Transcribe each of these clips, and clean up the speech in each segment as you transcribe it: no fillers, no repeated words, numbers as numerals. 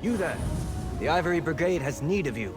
You there. The Ivory Brigade has need of you.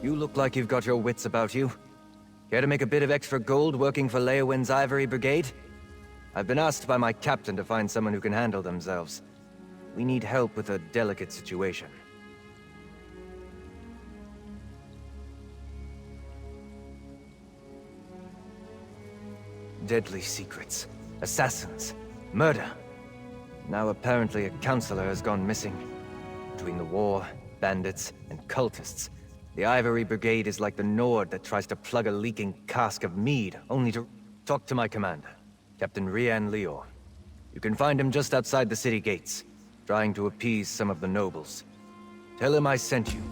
You look like you've got your wits about you. Care to make a bit of extra gold working for Leowin's Ivory Brigade? I've been asked by my captain to find someone who can handle themselves. We need help with a delicate situation. Deadly secrets, assassins, murder. Now apparently a counselor has gone missing. Between the war, bandits, and cultists, the Ivory Brigade is like the Nord that tries to plug a leaking cask of mead, only to talk to my commander, Captain Rian Lior. You can find him just outside the city gates, trying to appease some of the nobles. Tell him I sent you.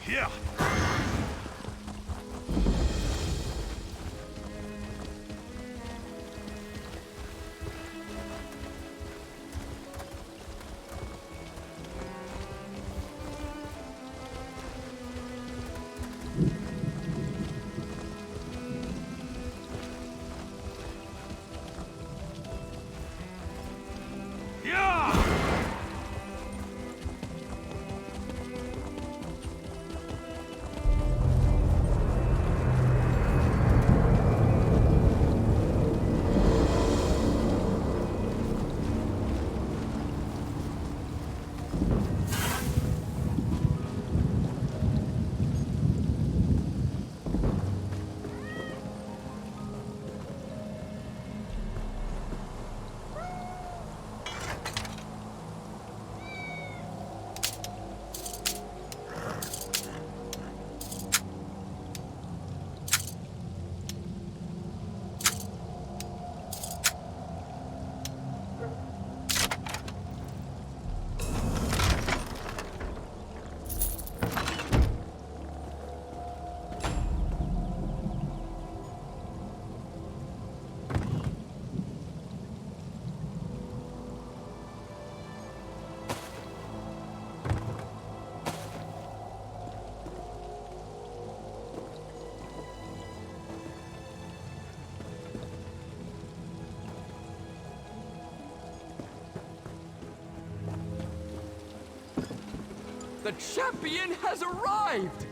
Here! The champion has arrived!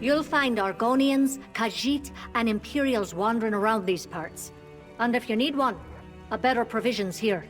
You'll find Argonians, Khajiit, and Imperials wandering around these parts. And if you need one, a better provision's here.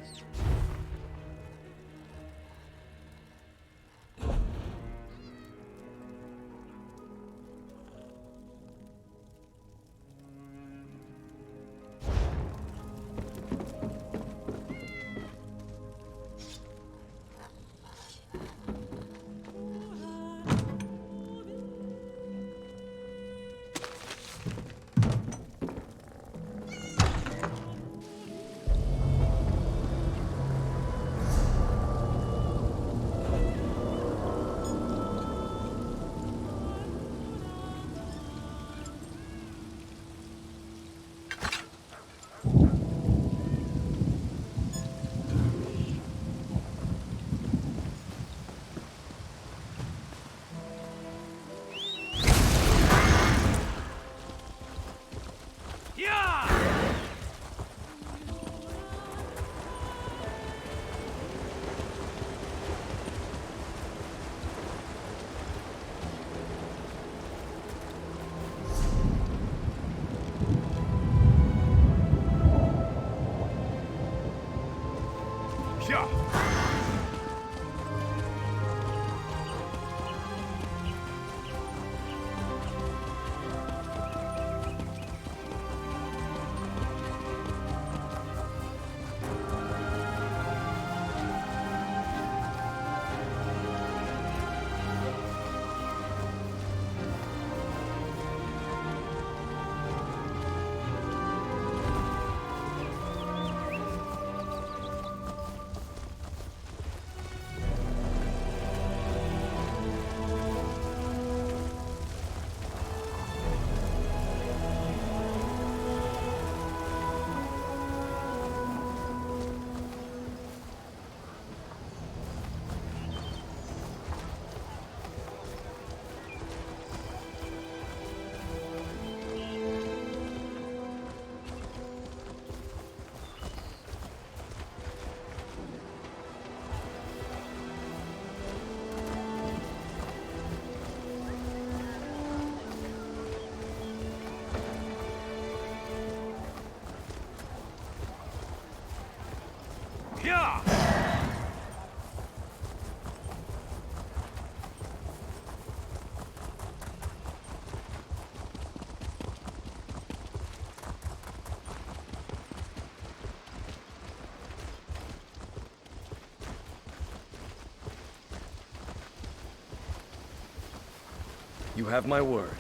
You have my word.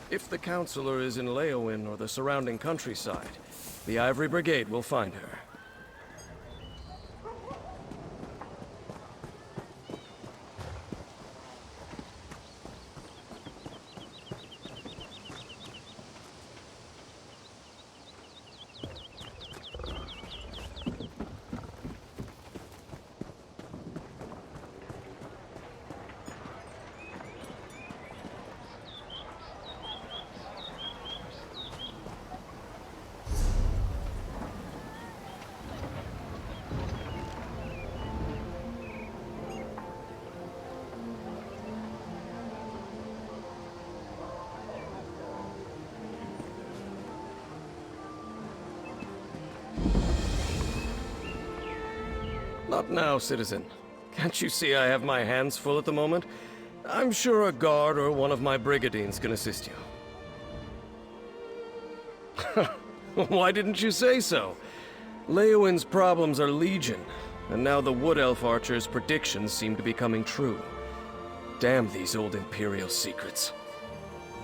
If the Counselor is in Leowin or the surrounding countryside, the Ivory Brigade will find her. Not now, citizen. Can't you see I have my hands full at the moment? I'm sure a guard or one of my brigadines can assist you. Why didn't you say so? Leowin's problems are legion, and now the Wood Elf Archer's predictions seem to be coming true. Damn these old Imperial secrets.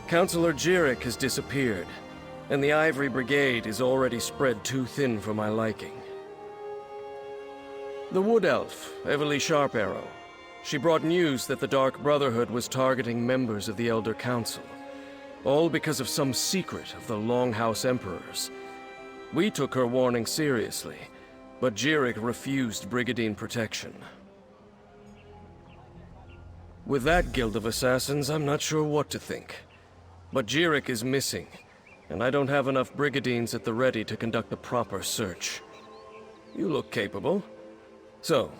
Counselor Jirik has disappeared, and the Ivory Brigade is already spread too thin for my liking. The Wood Elf, Everly Sharparrow. She brought news that the Dark Brotherhood was targeting members of the Elder Council, all because of some secret of the Longhouse Emperors. We took her warning seriously, but Jirik refused Brigadine protection. With that guild of assassins, I'm not sure what to think. But Jirik is missing, and I don't have enough Brigadines at the ready to conduct a proper search. You look capable. So,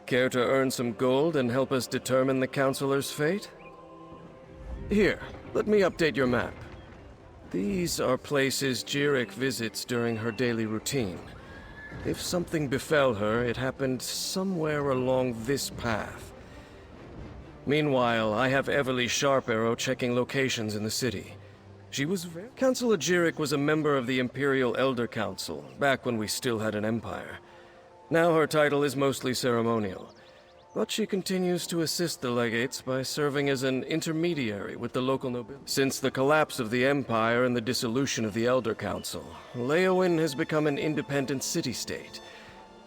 care to earn some gold and help us determine the Counselor's fate? Here, let me update your map. These are places Jirik visits during her daily routine. If something befell her, it happened somewhere along this path. Meanwhile, I have Everly Sharparrow checking locations in the city. She was Counselor Jirik was a member of the Imperial Elder Council, back when we still had an empire. Now her title is mostly ceremonial, but she continues to assist the legates by serving as an intermediary with the local nobility. Since the collapse of the Empire and the dissolution of the Elder Council, Leowin has become an independent city-state.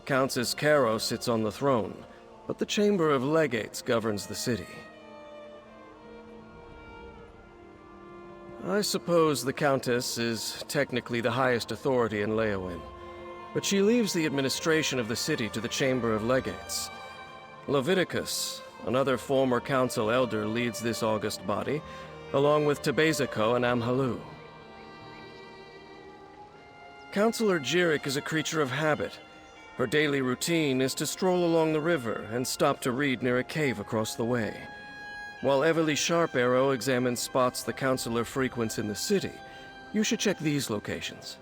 Countess Caro sits on the throne, but the Chamber of Legates governs the city. I suppose the Countess is technically the highest authority in Leowin, but she leaves the administration of the city to the Chamber of Legates. Leviticus, another former council elder, leads this august body, along with Tebezako and Amhalu. Counselor Jirik is a creature of habit. Her daily routine is to stroll along the river and stop to read near a cave across the way. While Everly Sharparrow examines spots the counselor frequents in the city, you should check these locations.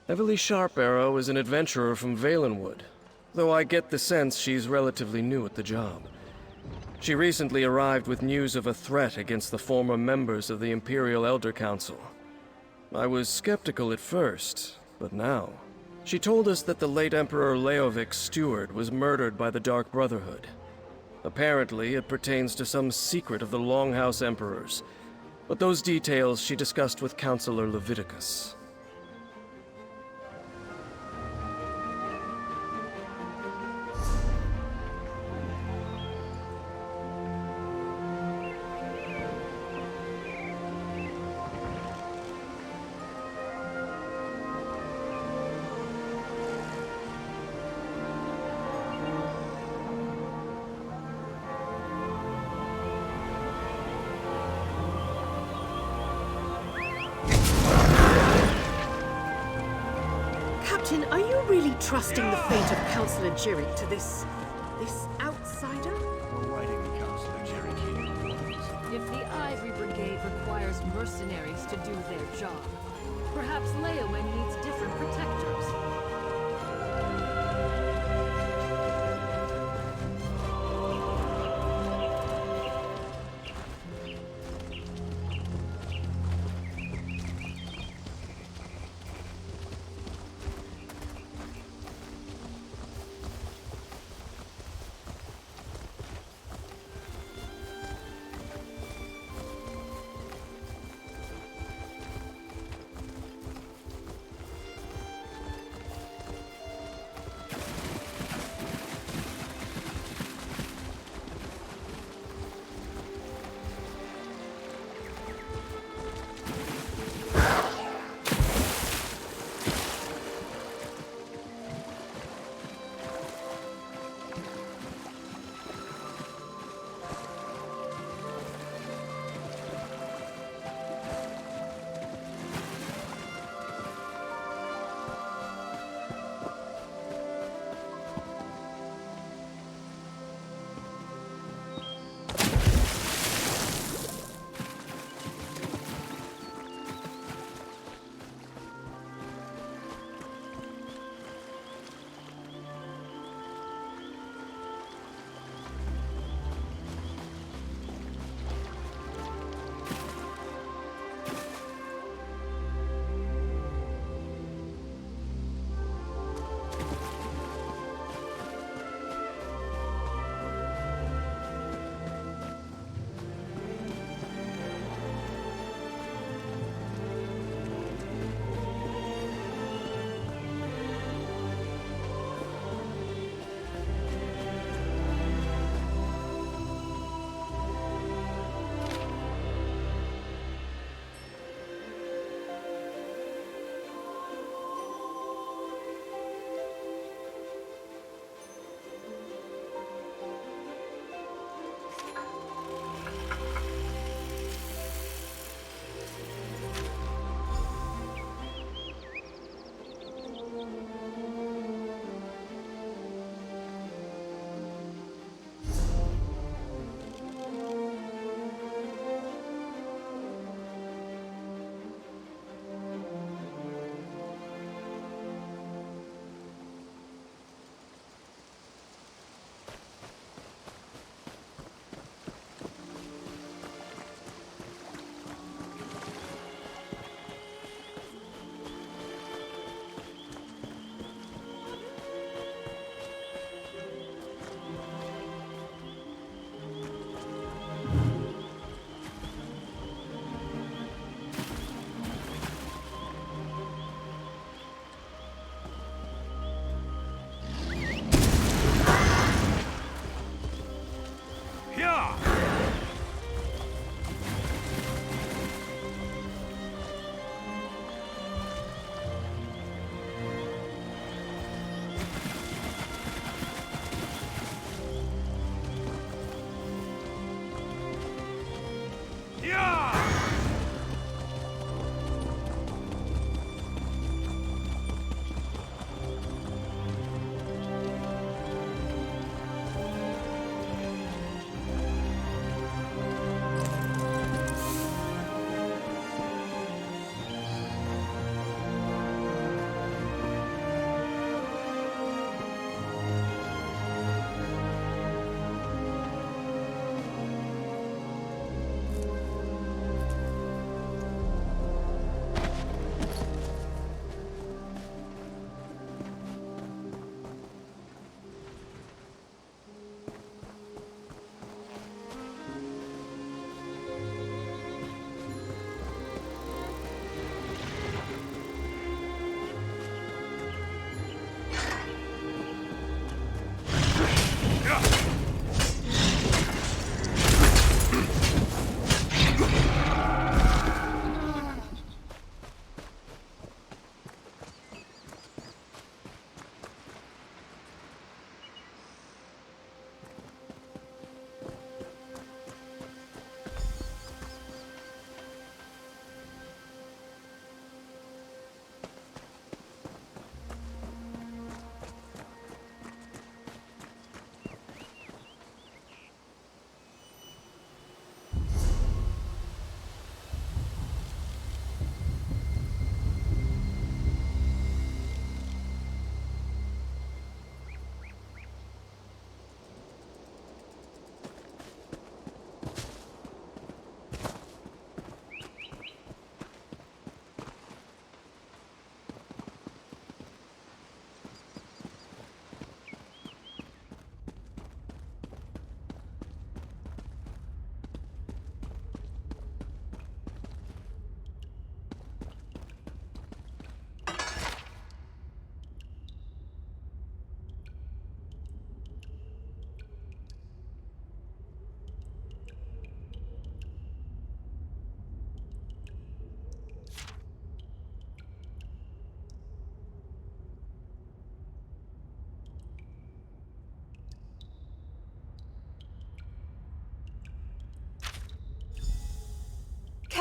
Heavily Sharp Arrow is an adventurer from Valenwood, though I get the sense she's relatively new at the job. She recently arrived with news of a threat against the former members of the Imperial Elder Council. I was skeptical at first, but now... She told us that the late Emperor Leovic's steward was murdered by the Dark Brotherhood. Apparently, it pertains to some secret of the Longhouse Emperors, but those details she discussed with Councillor Leviticus. Captain, are you really trusting the fate of Councillor Jirik to this outsider? We're writing to Councillor Jirik here. If the Ivory Brigade requires mercenaries to do their job, perhaps Leowen needs different protectors.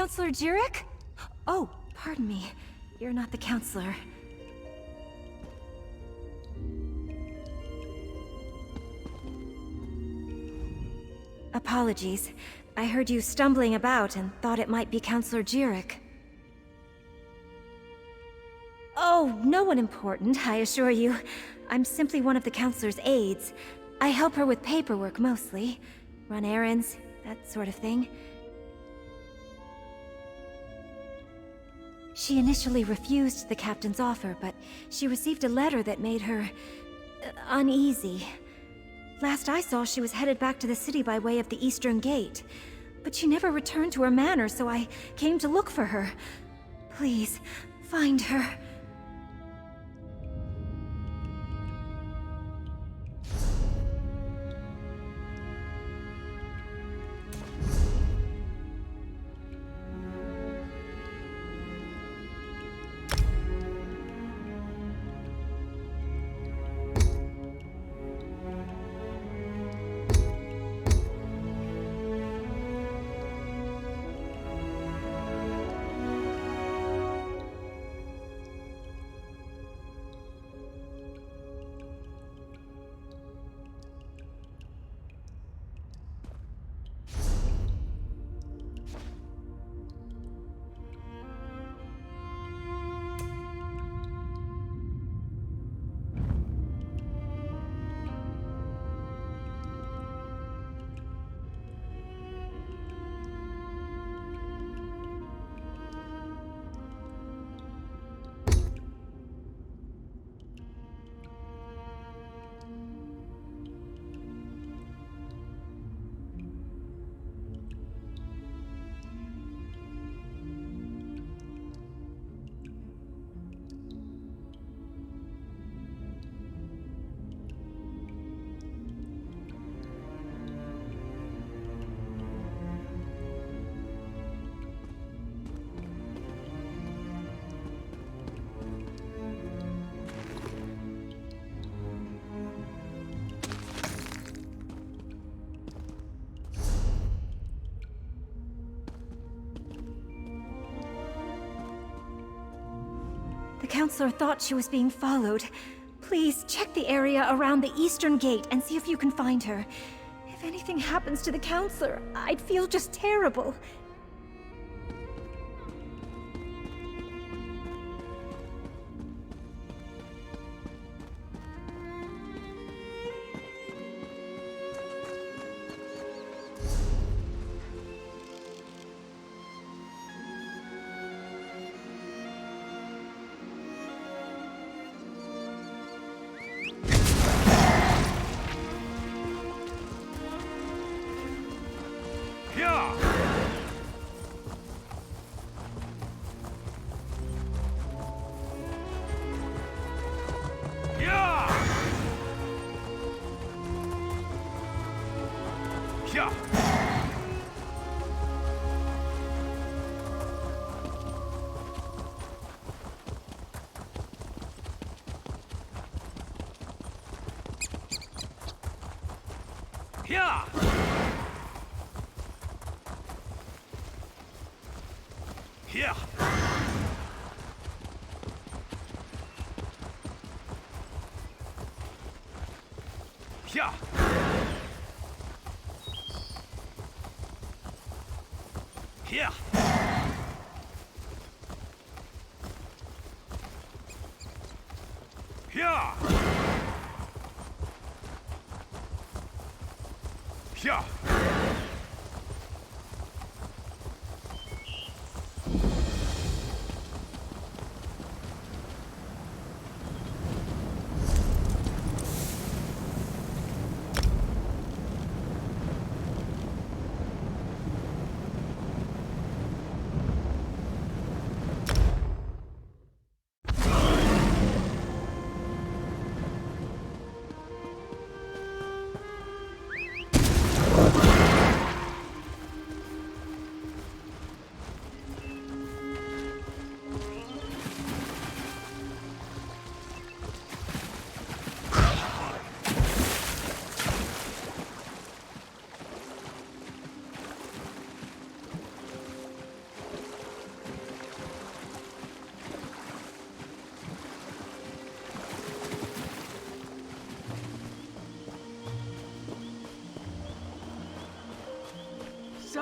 Counselor Jirik? Oh, pardon me. You're not the counselor. Apologies. I heard you stumbling about and thought it might be Counselor Jirik. Oh, no one important, I assure you. I'm simply one of the counselor's aides. I help her with paperwork mostly. Run errands, that sort of thing. She initially refused the captain's offer, but she received a letter that made her uneasy. Last I saw, she was headed back to the city by way of the Eastern Gate. But she never returned to her manor, so I came to look for her. Please, find her. The counselor thought she was being followed. Please, check the area around the Eastern Gate and see if you can find her. If anything happens to the counselor, I'd feel just terrible.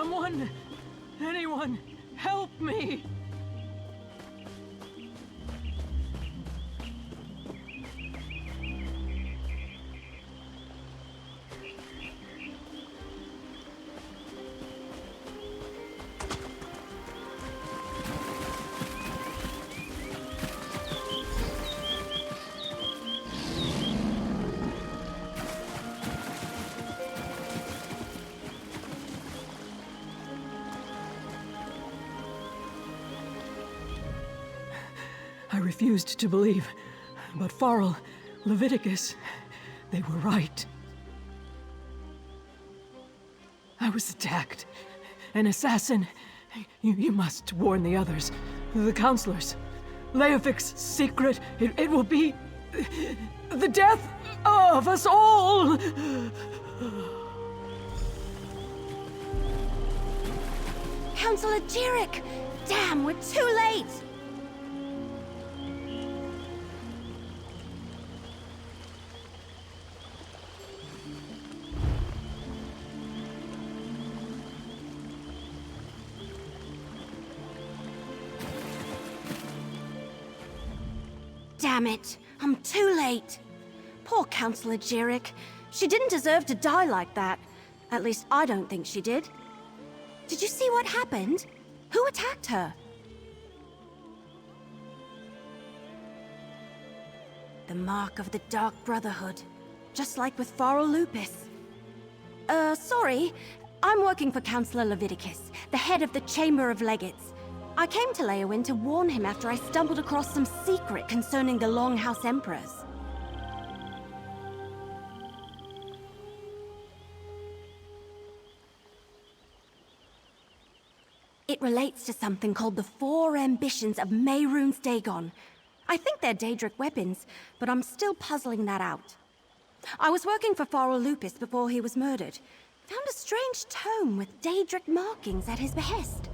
Someone! Anyone! Help me! I refused to believe, but Farrell, Leviticus, they were right. I was attacked. An assassin. You must warn the others, the counselors. Leofic's secret, it will be the death of us all! Counselor Jirik! Damn, we're too late! Damn it! I'm too late! Poor Counselor Jirik. She didn't deserve to die like that. At least I don't think she did. Did you see what happened? Who attacked her? The mark of the Dark Brotherhood. Just like with Farrell Lupus. Sorry. I'm working for Counselor Leviticus, the head of the Chamber of Legates. I came to Leowin to warn him after I stumbled across some secret concerning the Longhouse Emperors. It relates to something called the Four Ambitions of Mehrunes Dagon. I think they're Daedric weapons, but I'm still puzzling that out. I was working for Farrell Lupus before he was murdered. Found a strange tome with Daedric markings at his behest.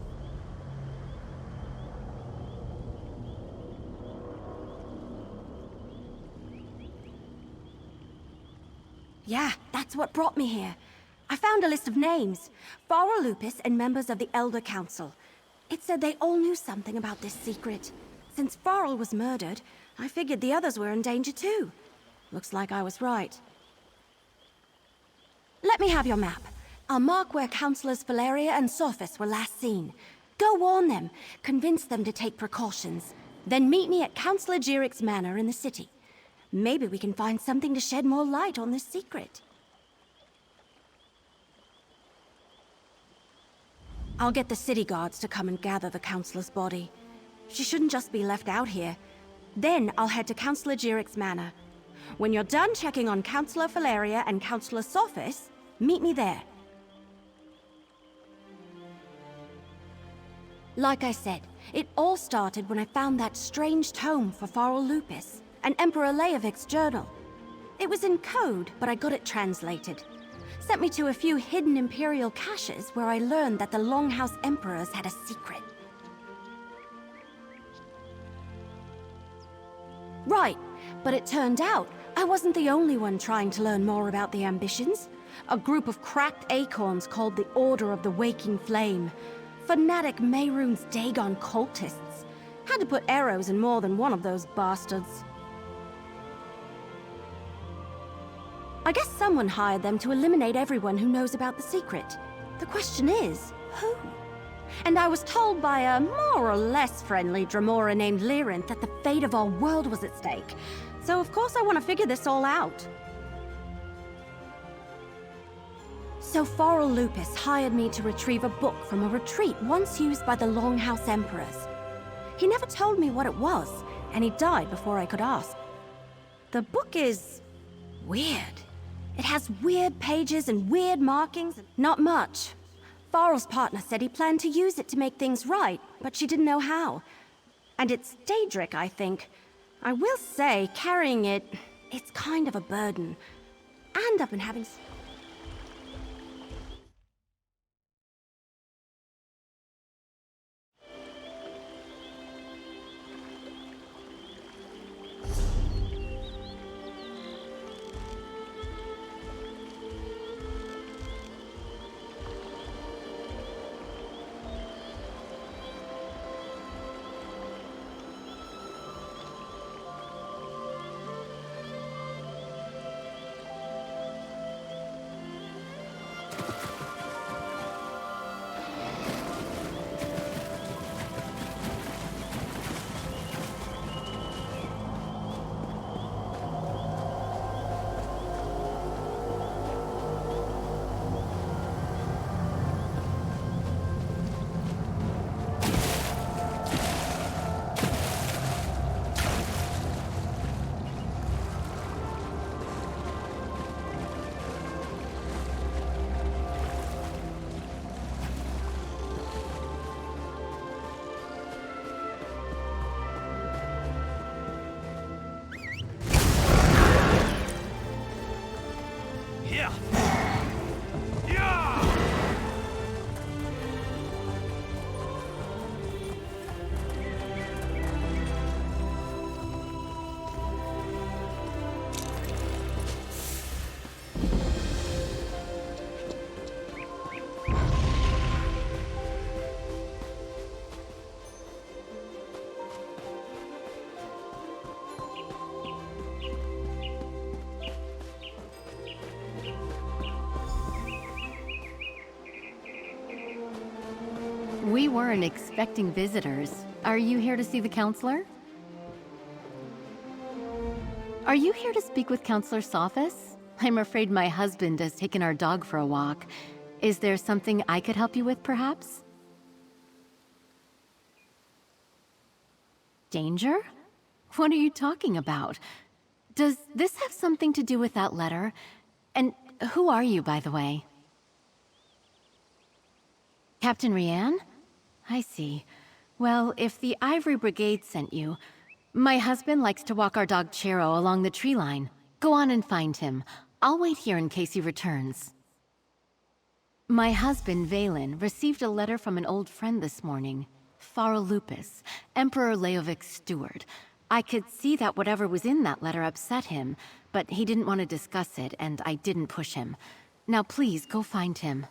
Yeah, that's what brought me here. I found a list of names. Farrell Lupus and members of the Elder Council. It said they all knew something about this secret. Since Farrell was murdered, I figured the others were in danger too. Looks like I was right. Let me have your map. I'll mark where Councillors Valeria and Sophis were last seen. Go warn them, convince them to take precautions. Then meet me at Councillor Jirik's manor in the city. Maybe we can find something to shed more light on this secret. I'll get the city guards to come and gather the Councillor's body. She shouldn't just be left out here. Then I'll head to Councillor Jirik's manor. When you're done checking on Councillor Valeria and Councillor Sophis, meet me there. Like I said, it all started when I found that strange tome for Farrell Lupus, and Emperor Leovic's journal. It was in code, but I got it translated. Sent me to a few hidden Imperial caches where I learned that the Longhouse Emperors had a secret. Right, but it turned out I wasn't the only one trying to learn more about the ambitions. A group of cracked acorns called the Order of the Waking Flame. Fanatic Mehrunes Dagon cultists. Had to put arrows in more than one of those bastards. I guess someone hired them to eliminate everyone who knows about the secret. The question is, who? And I was told by a more or less friendly Dremora named Lyrinth that the fate of our world was at stake. So of course I want to figure this all out. So Farrell Lupus hired me to retrieve a book from a retreat once used by the Longhouse Emperors. He never told me what it was, and he died before I could ask. The book is weird. It has weird pages and weird markings. Not much. Farrell's partner said he planned to use it to make things right, but she didn't know how. And it's Daedric, I think. I will say, carrying it, it's kind of a burden. And I've been having... We weren't expecting visitors. Are you here to see the counselor? Are you here to speak with Counselor Sophis? I'm afraid my husband has taken our dog for a walk. Is there something I could help you with, perhaps? Danger? What are you talking about? Does this have something to do with that letter? And who are you, by the way? Captain Rianne? I see. Well, if the Ivory Brigade sent you, my husband likes to walk our dog Chero along the tree line. Go on and find him. I'll wait here in case he returns. My husband, Valen, received a letter from an old friend this morning. Faralupus, Emperor Leovic's steward. I could see that whatever was in that letter upset him, but he didn't want to discuss it, and I didn't push him. Now please, go find him.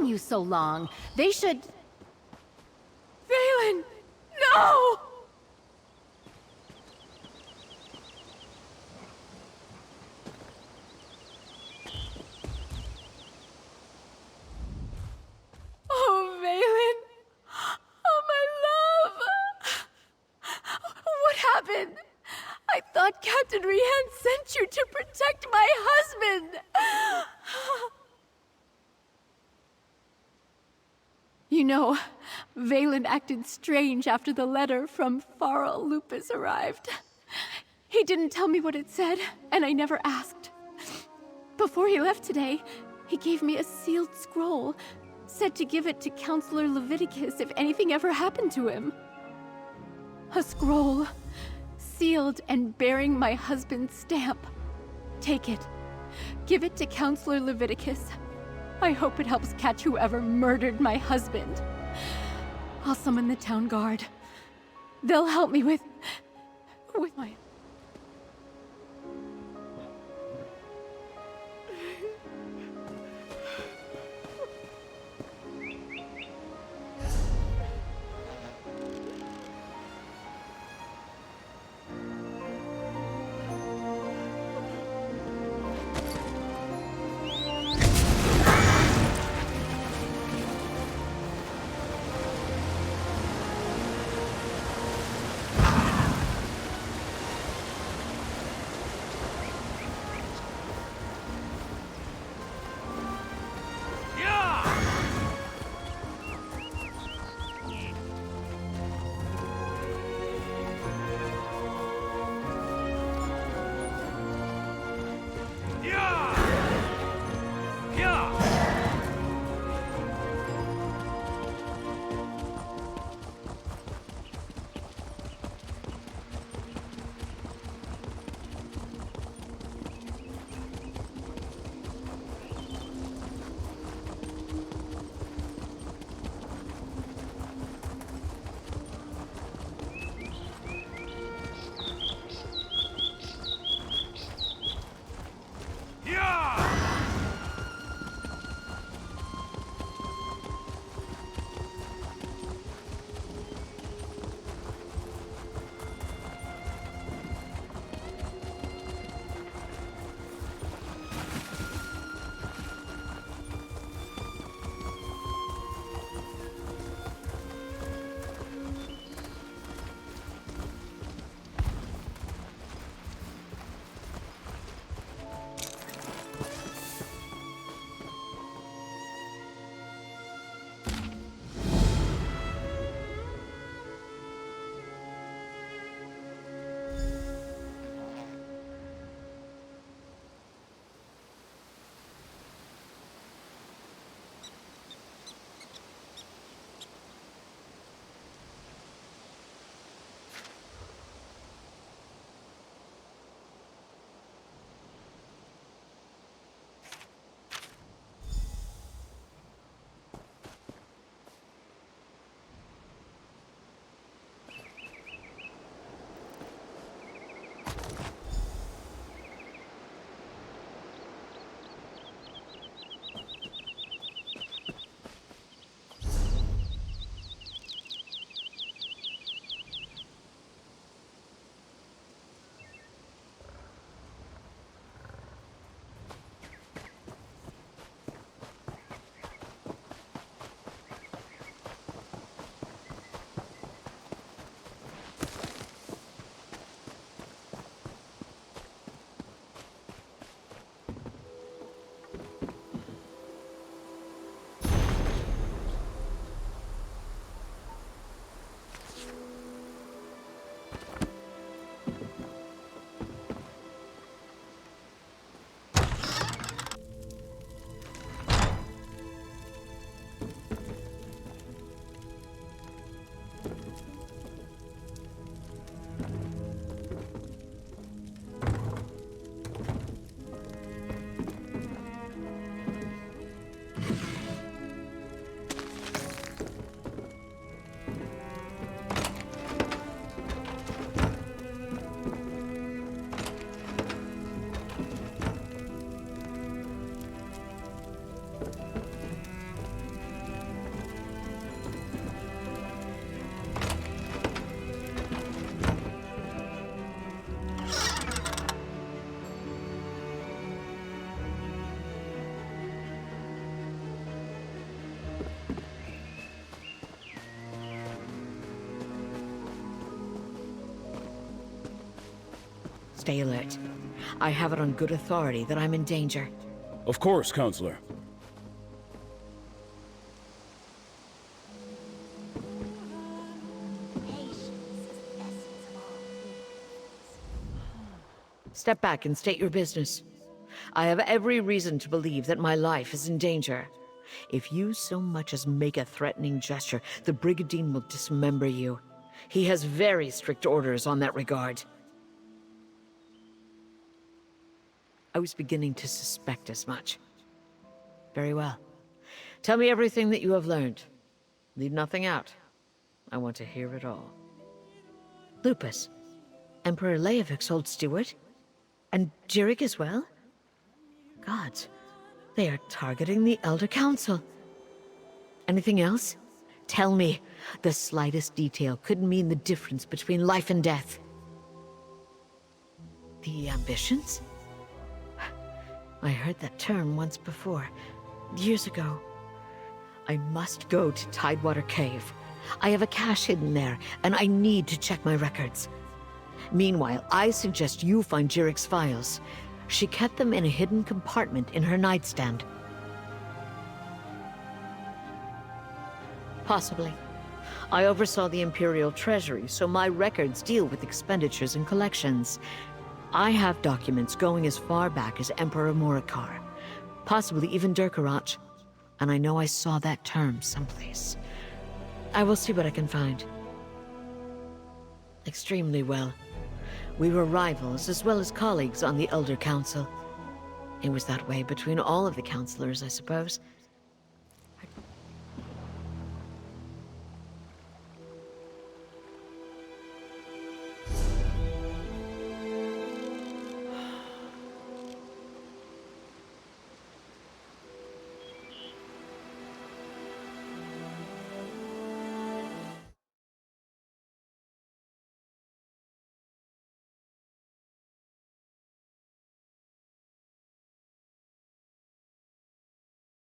taking you so long? They should... Valen! No! Oh, Valen! Oh, my love! What happened? I thought Captain Rihan sent you to protect my husband! You know, Valen acted strange after the letter from Farrell Lupus arrived. He didn't tell me what it said, and I never asked. Before he left today, he gave me a sealed scroll, said to give it to Counselor Leviticus if anything ever happened to him. A scroll, sealed and bearing my husband's stamp. Take it. Give it to Counselor Leviticus. I hope it helps catch whoever murdered my husband. I'll summon the town guard. They'll help me with my... stay alert. I have it on good authority that I'm in danger. Of course, Counselor. Step back and state your business. I have every reason to believe that my life is in danger. If you so much as make a threatening gesture, the Brigandine will dismember you. He has very strict orders on that regard. I was beginning to suspect as much. Very well. Tell me everything that you have learned. Leave nothing out. I want to hear it all. Lupus, Emperor Leovik's old steward? And Jirik as well? Gods, they are targeting the Elder Council. Anything else? Tell me. The slightest detail could mean the difference between life and death. The ambitions? I heard that term once before, years ago. I must go to Tidewater Cave. I have a cache hidden there, and I need to check my records. Meanwhile, I suggest you find Jirik's files. She kept them in a hidden compartment in her nightstand. Possibly. I oversaw the Imperial Treasury, so my records deal with expenditures and collections. I have documents going as far back as Emperor Morikar, possibly even Durkarach, and I know I saw that term someplace. I will see what I can find. Extremely well. We were rivals as well as colleagues on the Elder Council. It was that way between all of the counselors, I suppose.